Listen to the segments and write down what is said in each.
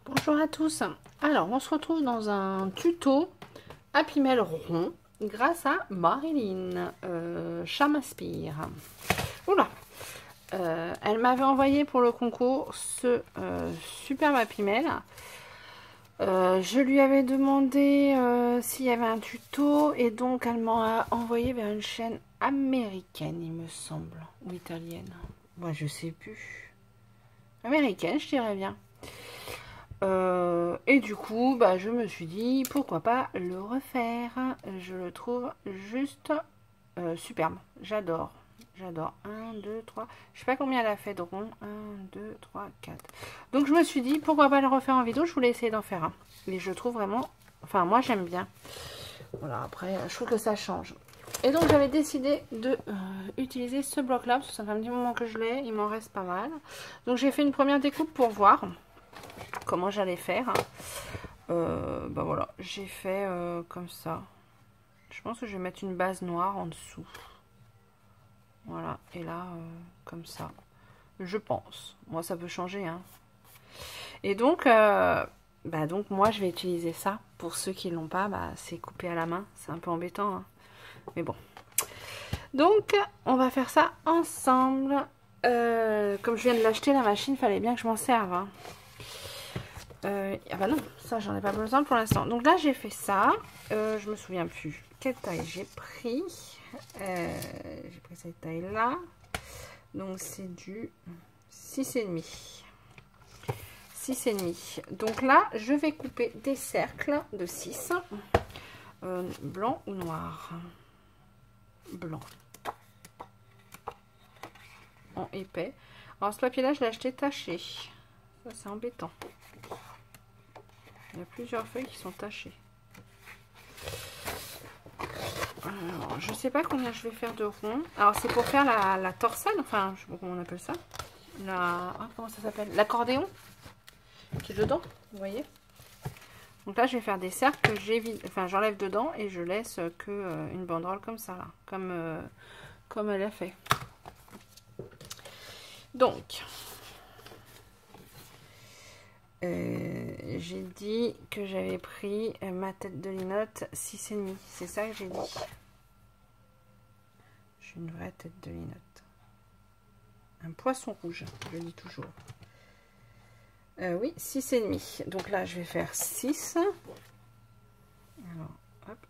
Bonjour à tous. Alors, on se retrouve dans un tuto à Pimel rond grâce à Marilyn Chamaspire. Oula, elle m'avait envoyé pour le concours ce superbe à Pimel. Je lui avais demandé s'il y avait un tuto et donc elle m'a envoyé vers une chaîne américaine, il me semble, ou italienne. Moi, je sais plus. Américaine, je dirais bien. Et du coup, bah, je me suis dit, pourquoi pas le refaire. Je le trouve juste superbe. J'adore. J'adore. 1, 2, 3. Je sais pas combien elle a fait de rond. 1, 2, 3, 4. Donc je me suis dit, pourquoi pas le refaire en vidéo. Je voulais essayer d'en faire un. Mais je trouve vraiment... Enfin, moi j'aime bien. Voilà, après, je trouve que ça change. Et donc j'avais décidé de utiliser ce bloc-là. Parce que ça fait un petit moment que je l'ai. Il m'en reste pas mal. Donc j'ai fait une première découpe pour voir comment j'allais faire. Bah voilà, j'ai fait comme ça. Je pense que je vais mettre une base noire en dessous. Voilà, et là, comme ça. Je pense. Moi, ça peut changer, hein. Et donc, donc moi, je vais utiliser ça. Pour ceux qui ne l'ont pas, bah, c'est coupé à la main. C'est un peu embêtant, hein. Mais bon. Donc, on va faire ça ensemble. Comme je viens de l'acheter, la machine, fallait bien que je m'en serve, hein. Ah bah non, ça j'en ai pas besoin pour l'instant. Donc là j'ai fait ça. Je me souviens plus quelle taille j'ai pris. J'ai pris cette taille là. Donc c'est du 6,5. 6,5. Donc là je vais couper des cercles de 6. Blanc ou noir? Blanc. En épais. Alors ce papier là je l'ai acheté taché. Ça c'est embêtant. Il y a plusieurs feuilles qui sont tachées. Alors, je sais pas combien je vais faire de rond. Alors, c'est pour faire la torsade. Enfin, je sais pas comment on appelle ça. Comment ça s'appelle? L'accordéon qui est dedans, vous voyez. Donc là, je vais faire des cercles que j'évite. Enfin, j'enlève dedans et je laisse que une banderole comme ça, là. Comme elle a fait. Donc... j'ai dit que j'avais pris ma tête de linotte 6,5. C'est ça que j'ai dit. J'ai une vraie tête de linotte. Un poisson rouge, je dis toujours. Oui, 6,5. Donc là, je vais faire 6. Alors, hop.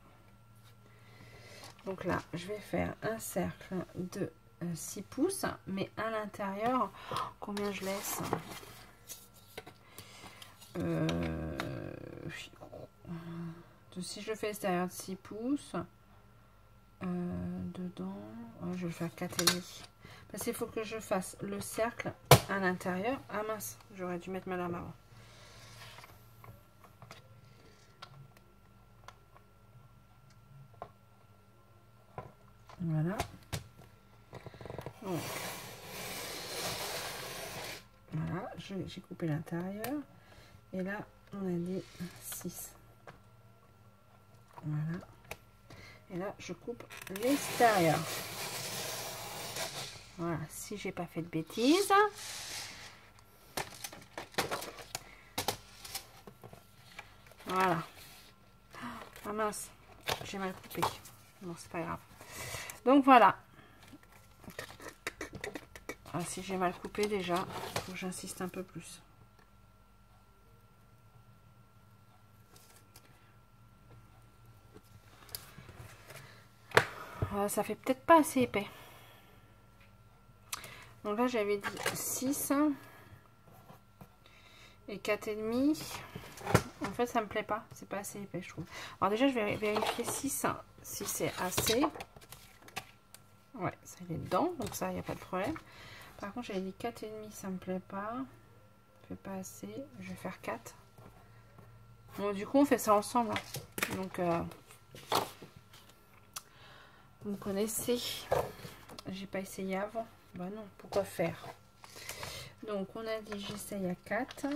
Donc là, je vais faire un cercle de 6 pouces. Mais à l'intérieur, combien je laisse? Si je fais l'extérieur de 6 pouces, dedans, je vais le faire 4,5. Parce qu'il faut que je fasse le cercle à l'intérieur. Ah mince, j'aurais dû mettre ma lame avant. Voilà. Donc, voilà, j'ai coupé l'intérieur. Et là, on a dit 6. Voilà. Et là, je coupe l'extérieur. Voilà, si j'ai pas fait de bêtises. Voilà. Ah mince, j'ai mal coupé. Non, c'est pas grave. Donc voilà. Ah, si j'ai mal coupé déjà, il faut que j'insiste un peu plus. Ça fait peut-être pas assez épais. Donc là, j'avais dit 6 et 4,5. En fait, ça me plaît pas. C'est pas assez épais, je trouve. Alors déjà, je vais vérifier 6 si c'est assez. Ouais, ça il est dedans. Donc ça, il n'y a pas de problème. Par contre, j'avais dit 4,5, ça me plaît pas. Ça fait pas assez. Je vais faire 4. Bon, du coup, on fait ça ensemble. Donc, vous connaissez. J'ai pas essayé avant. Bah non, pourquoi faire? Donc, on a dit j'essaye à 4.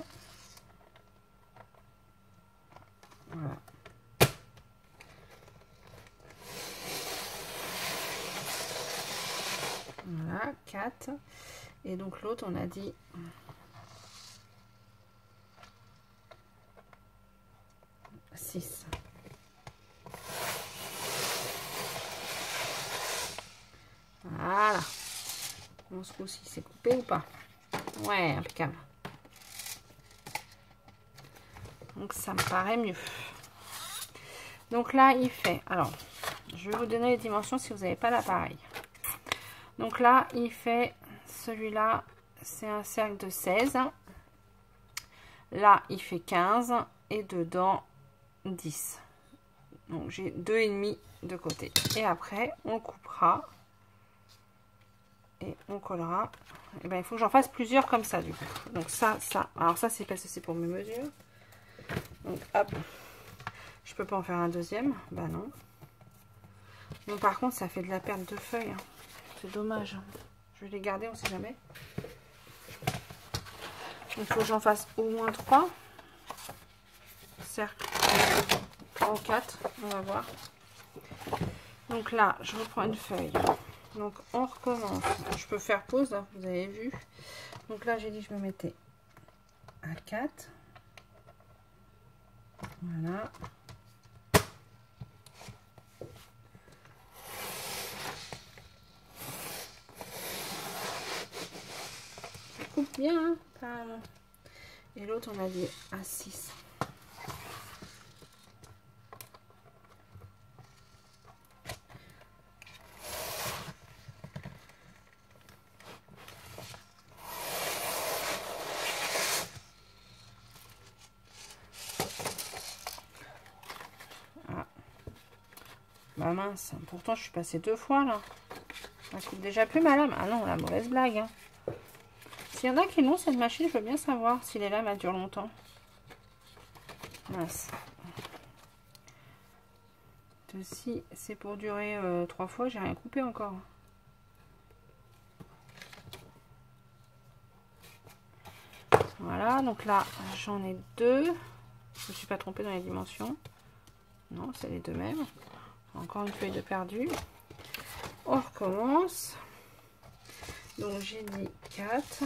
Voilà. Voilà, 4. Et donc, l'autre, on a dit 6. Voilà. Bon, ce coup-ci, c'est coupé ou pas? Ouais, impeccable. Donc, ça me paraît mieux. Donc là, il fait... Alors, je vais vous donner les dimensions si vous n'avez pas l'appareil. Donc là, il fait... Celui-là, c'est un cercle de 16. Là, il fait 15. Et dedans, 10. Donc, j'ai 2,5 de côté. Et après, on coupera. Et on collera. Et ben, il faut que j'en fasse plusieurs comme ça, du coup. Donc ça. Alors ça, c'est parce que c'est pour mes mesures. Donc, hop. Je peux pas en faire un deuxième. Bah non. Bon, par contre, ça fait de la perte de feuilles. Hein. C'est dommage. Je vais les garder, on sait jamais. Il faut que j'en fasse au moins 3 cercles. 3 ou 4, on va voir. Donc là, je reprends une feuille. Donc on recommence. Je peux faire pause, hein, vous avez vu. Donc là, j'ai dit que je me mettais à 4. Voilà. Ça coupe bien, hein, carrément. Et l'autre, on a dit à 6. Ah. Bah mince, pourtant je suis passée 2 fois là. Ça coupe déjà plus ma lame. Ah non, la mauvaise blague. Hein. S'il y en a qui l'ont cette machine, je veux bien savoir si les lames elles durent longtemps. Mince. Si c'est pour durer 3 fois, j'ai rien coupé encore. Voilà, donc là j'en ai 2. Je me suis pas trompée dans les dimensions. Non, c'est les deux mêmes. Encore une feuille de perdu. On recommence. Donc j'ai dit 4. Ça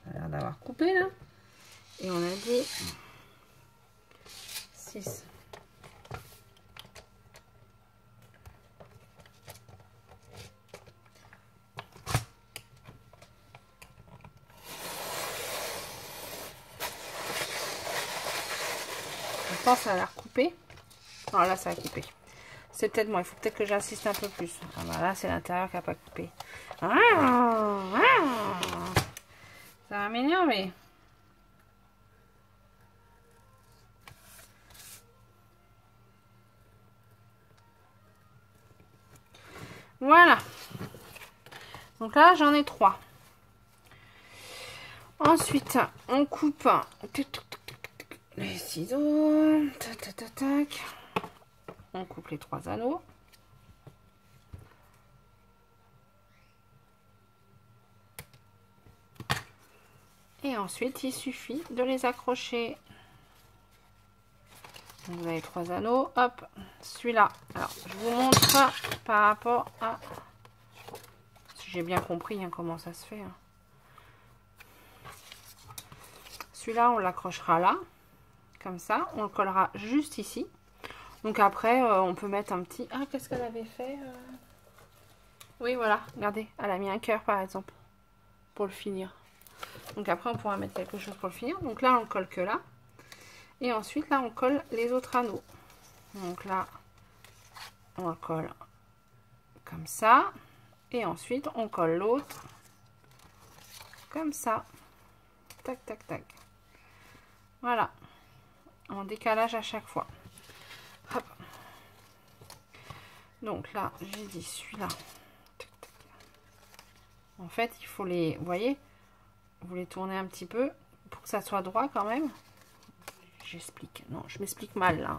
a l'air d'avoir coupé là. Et on a dit 6. Je pense que ça a l'air coupé. Non, là ça a coupé. C'est peut-être moi, il faut peut-être que j'insiste un peu plus. Ah bah là, c'est l'intérieur qui n'a pas coupé. Ça va m'énerver. Voilà. Donc là, j'en ai 3. Ensuite, on coupe les ciseaux. Tac, tac, tac, tac. On coupe les 3 anneaux. Et ensuite, il suffit de les accrocher. Donc, vous avez 3 anneaux. Hop, celui-là. Alors, je vous montre par rapport à... Si j'ai bien compris hein, comment ça se fait. Hein. Celui-là, on l'accrochera là. Comme ça. On le collera juste ici. Donc après, on peut mettre un petit... Ah, qu'est-ce qu'elle avait fait Oui, voilà. Regardez, elle a mis un cœur, par exemple. Pour le finir. Donc après, on pourra mettre quelque chose pour le finir. Donc là, on le colle que là. Et ensuite, là, on colle les autres anneaux. Donc là, on le colle comme ça. Et ensuite, on colle l'autre comme ça. Tac, tac, tac. Voilà. En décalage à chaque fois. Hop. Donc là, j'ai dit celui-là. En fait, il faut les... Vous voyez, vous les tournez un petit peu pour que ça soit droit quand même. J'explique. Non, je m'explique mal là.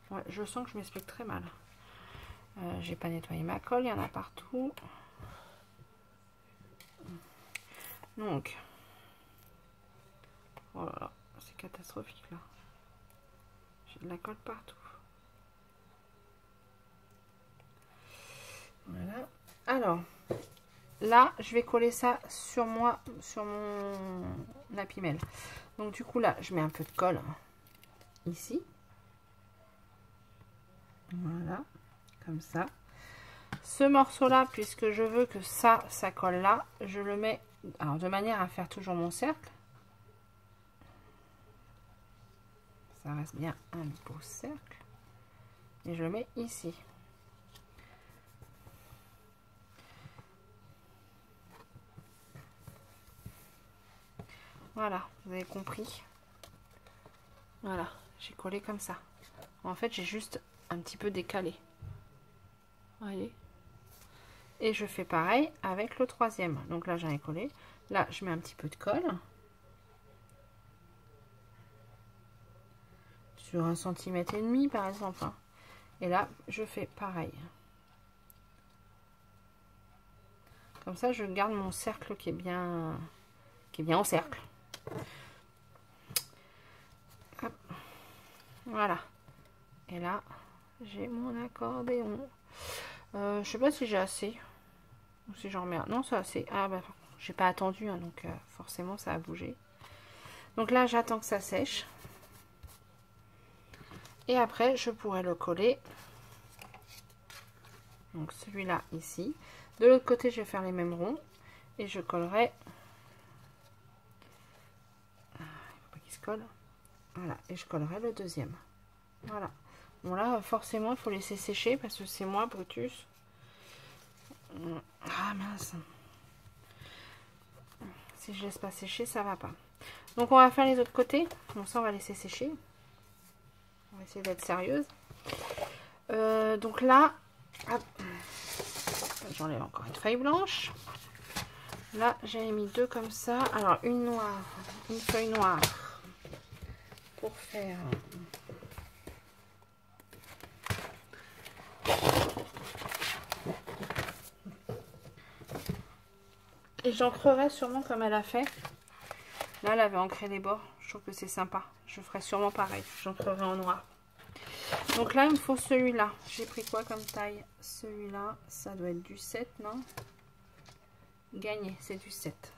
Ouais, je sens que je m'explique très mal. J'ai pas nettoyé ma colle, il y en a partout. Donc, oh là là, c'est catastrophique là. J'ai de la colle partout. Alors, là, je vais coller ça sur moi, sur mon lapimel. Donc, du coup, là, je mets un peu de colle ici. Voilà, comme ça. Ce morceau-là, puisque je veux que ça colle là, je le mets alors, de manière à faire toujours mon cercle. Ça reste bien un beau cercle. Et je le mets ici. Voilà, vous avez compris. Voilà, j'ai collé comme ça. En fait, j'ai juste un petit peu décalé. Voyez. Et je fais pareil avec le troisième. Donc là, j'en ai collé. Là, je mets un petit peu de colle. Sur 1,5 cm par exemple. Et là, je fais pareil. Comme ça, je garde mon cercle qui est bien au cercle. Hop. Voilà. Et là, j'ai mon accordéon. Je sais pas si j'ai assez. Ou si j'en remets un. Non, c'est assez. Ah bah, j'ai pas attendu, hein, donc forcément, ça a bougé. Donc là, j'attends que ça sèche. Et après, je pourrais le coller. Donc celui-là ici. De l'autre côté, je vais faire les mêmes ronds. Et je collerai. Il faut pas qu'il se colle. Voilà. Et je collerai le deuxième. Voilà. Bon là, forcément, il faut laisser sécher parce que c'est moi, Brutus. Ah mince. Si je laisse pas sécher, ça va pas. Donc on va faire les autres côtés. Bon, ça, on va laisser sécher. On va essayer d'être sérieuse. Donc là, j'enlève encore une feuille blanche. Là, j'ai mis deux comme ça. Alors, une noire, une feuille noire pour faire... Et j'ancrerai sûrement comme elle a fait. Là, elle avait ancré les bords. Je trouve que c'est sympa. Je ferai sûrement pareil. J'ancrerai en noir. Donc là, il me faut celui-là. J'ai pris quoi comme taille? Celui-là, ça doit être du 7, non? Gagné, c'est du 7.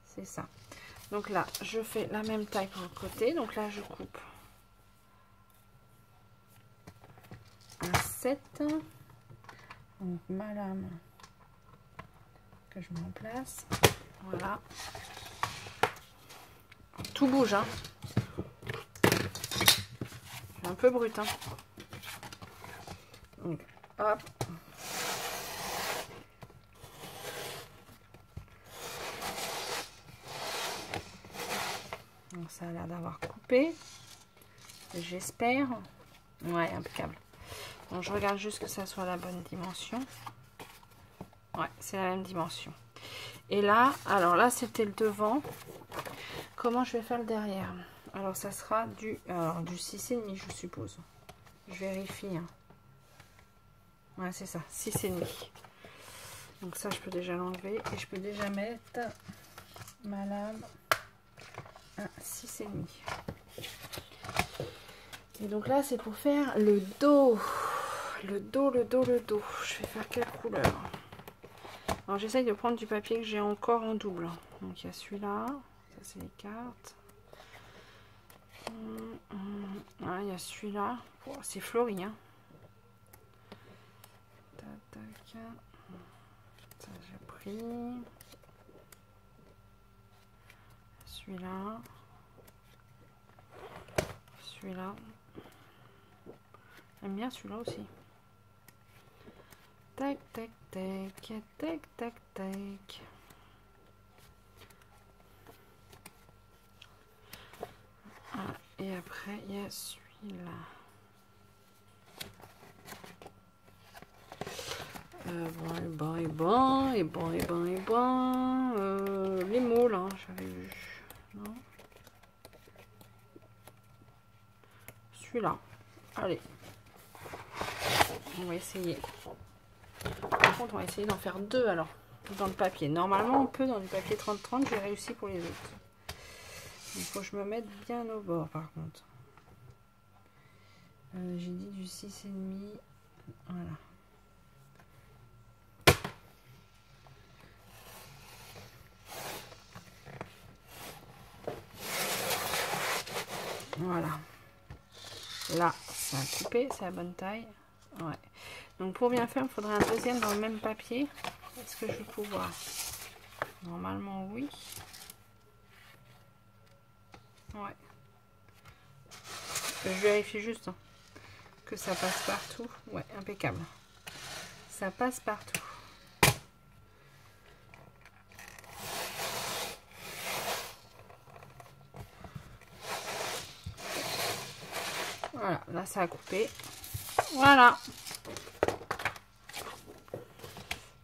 C'est ça. Donc là, je fais la même taille pour le côté. Donc là, je coupe un 7. Donc ma lame que je mets en place. Voilà. Tout bouge, hein. C'est un peu brut, hein. Donc, hop. Donc ça a l'air d'avoir coupé. J'espère. Ouais, impeccable. Donc je regarde juste que ça soit la bonne dimension. Ouais, c'est la même dimension. Et là, alors là c'était le devant. Comment je vais faire le derrière? Alors ça sera du 6,5 je suppose. Je vérifie. Hein. Ouais, c'est ça, 6,5. Donc ça je peux déjà l'enlever. Et je peux déjà mettre ma lame à 6,5. Et donc là c'est pour faire le dos. Le dos. Je vais faire quelle couleur? Alors j'essaye de prendre du papier que j'ai encore en double. Donc il y a celui-là. Ça c'est les cartes. Ah, il y a celui-là. Oh, c'est fleuri, hein. Tac. Ça j'ai pris. Celui-là. Celui-là. J'aime bien celui-là aussi. Tac. Voilà. Et après, il y a celui-là. Bon. Les mots, là, j'avais vu. Non. Celui-là. Allez. On va essayer. Par contre, on va essayer d'en faire deux, alors. Dans le papier. Normalement, on peut, dans du papier 30-30, j'ai réussi pour les autres. Il faut que je me mette bien au bord, par contre. J'ai dit du 6,5. Voilà. Là, ça a coupé, c'est la bonne taille. Ouais. Donc pour bien faire, il faudrait un deuxième dans le même papier. Est-ce que je vais pouvoir? Normalement, oui. Ouais. Je vérifie juste hein, que ça passe partout. Ouais, impeccable. Ça passe partout. Voilà, là ça a coupé. Voilà.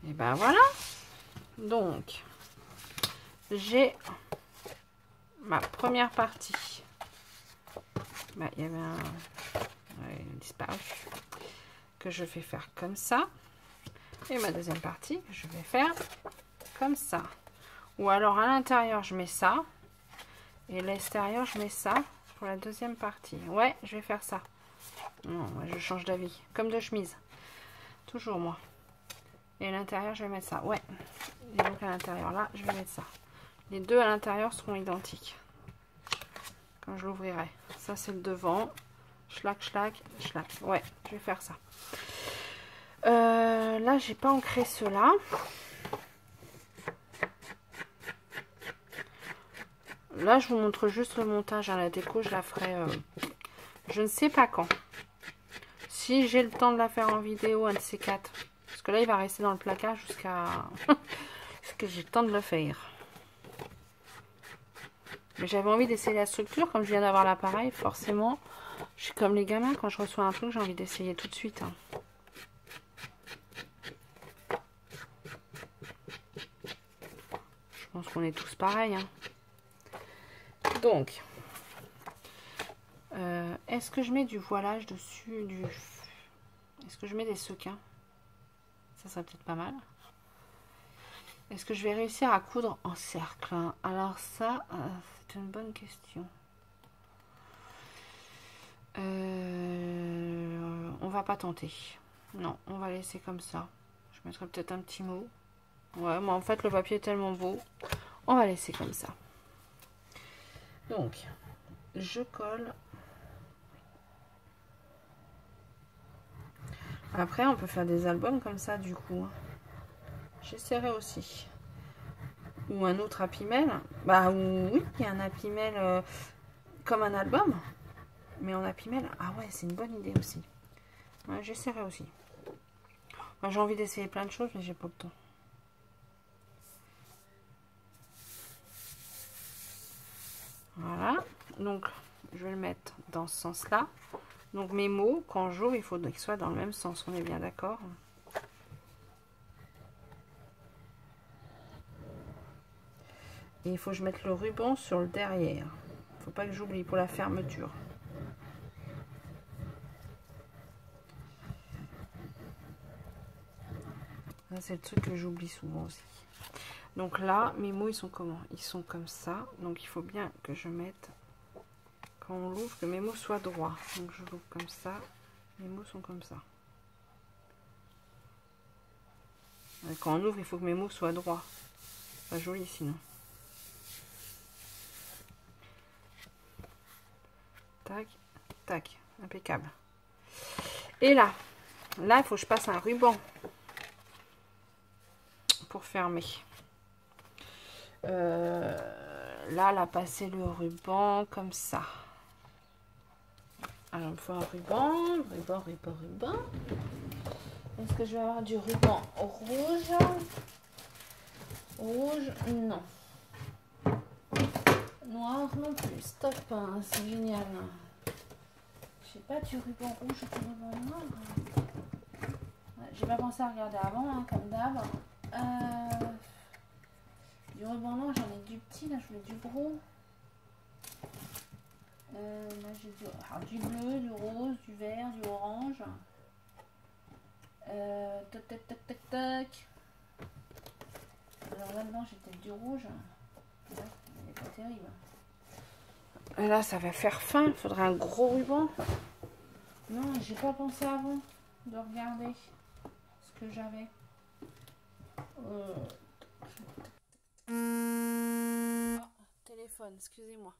Et ben voilà. Donc, j'ai ma première partie. Bah, il y avait un... Ouais, il a disparu. Que je vais faire comme ça. Et ma deuxième partie, je vais faire comme ça. Ou alors à l'intérieur, je mets ça. Et l'extérieur, je mets ça pour la deuxième partie. Ouais, je vais faire ça. Non, je change d'avis. Comme de chemise. Toujours moi. Et à l'intérieur, je vais mettre ça. Ouais. Et donc à l'intérieur, là, je vais mettre ça. Les deux à l'intérieur seront identiques. Quand je l'ouvrirai. Ça, c'est le devant. Schlac, schlac, schlac. Ouais, je vais faire ça. Là, j'ai pas ancré cela. Là, je vous montre juste le montage à la déco. Je la ferai, je ne sais pas quand. Si j'ai le temps de la faire en vidéo, un de ces quatre. Parce que là, il va rester dans le placard jusqu'à ce que j'ai le temps de le faire. Mais j'avais envie d'essayer la structure. Comme je viens d'avoir l'appareil, forcément, je suis comme les gamins. Quand je reçois un truc, j'ai envie d'essayer tout de suite. Hein. Je pense qu'on est tous pareils. Hein. Donc, est-ce que je mets du voilage dessus Est-ce que je mets des sequins? Ça serait peut-être pas mal. Est-ce que je vais réussir à coudre en cercle? Alors ça, c'est une bonne question. On va pas tenter. Non, on va laisser comme ça. Je mettrai peut-être un petit mot. Ouais, mais en fait, le papier est tellement beau. On va laisser comme ça. Donc, je colle. Après, on peut faire des albums comme ça, du coup. J'essaierai aussi. Ou un autre Happy Mail. Bah oui, il y a un Happy Mail comme un album. Mais en Happy Mail, ah ouais, c'est une bonne idée aussi. Ouais, j'essaierai aussi. Moi, j'ai envie d'essayer plein de choses, mais j'ai pas le temps. Voilà. Donc, je vais le mettre dans ce sens-là. Donc, mes mots, quand j'ouvre, il faut qu'ils soient dans le même sens. On est bien d'accord? Et il faut que je mette le ruban sur le derrière. Il ne faut pas que j'oublie pour la fermeture. C'est le truc que j'oublie souvent aussi. Donc là, mes mots, ils sont comment? Ils sont comme ça. Donc il faut bien que je mette, quand on l'ouvre, que mes mots soient droits. Donc je l'ouvre comme ça. Mes mots sont comme ça. Et quand on ouvre, il faut que mes mots soient droits. Pas joli sinon. Tac, tac. Impeccable. Et là, il faut que je passe un ruban pour fermer. Là, là, passer le ruban comme ça. Alors, il me faut un ruban, ruban. Est-ce que je vais avoir du ruban rouge? Rouge, non. Noir non plus. Stop, hein, c'est génial. Je sais pas, du ruban rouge ou du ruban noir. Ouais, j'ai pas pensé à regarder avant, hein, comme d'hab. Du ruban noir, j'en ai du petit, là je voulais du gros. Là j'ai du bleu, du rose, du vert, du orange. Tac, tac, tac, tac, tac. Alors là-dedans j'ai peut-être du rouge. Là, il n'est pas terrible. Et là ça va faire fin, il faudrait un gros ruban. Non, j'ai pas pensé avant de regarder ce que j'avais. Oh, téléphone, excusez-moi.